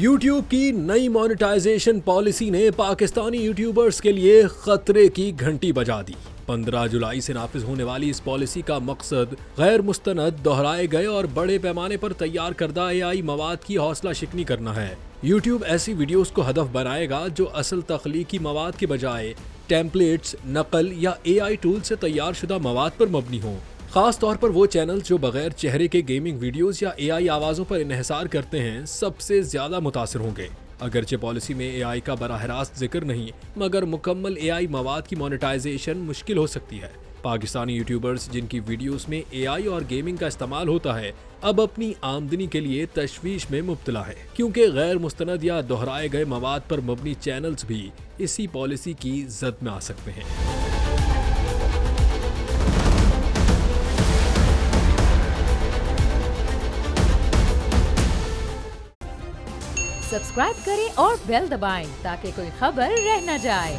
YouTube की नई monetization policy ने पाकिस्तानी यूट्यूबर्स के लिए खतरे की घंटी बजा दी। 15 जुलाई से नाफिज होने वाली इस पॉलिसी का मकसद गैर मुस्तनद, दोहराए गए और बड़े पैमाने पर तैयार करदा AI मवाद की हौसला शिकनी करना है। यूट्यूब ऐसी वीडियोस को हदफ बनाएगा जो असल तख्लीकी मवाद के बजाय टेम्पलेट्स, नकल या AI टूल से तैयार शुदा मवाद पर मबनी हो। खास तौर पर वो चैनल जो बगैर चेहरे के गेमिंग वीडियोस या AI आवाज़ों पर इन्हिसार करते हैं सबसे ज़्यादा मुतासिर होंगे। अगरचे पॉलिसी में AI का बराह रास्त जिक्र नहीं, मगर मुकम्मल AI मवाद की मोनेटाइजेशन मुश्किल हो सकती है। पाकिस्तानी यूट्यूबर्स जिनकी वीडियोस में AI और गेमिंग का इस्तेमाल होता है अब अपनी आमदनी के लिए तशवीश में मुब्तला है, क्योंकि गैर मुस्तनद या दोहराए गए मवाद पर मबनी चैनल्स भी इसी पॉलिसी की जद में आ सकते हैं। सब्सक्राइब करें और बेल दबाएं ताकि कोई खबर रह न जाए।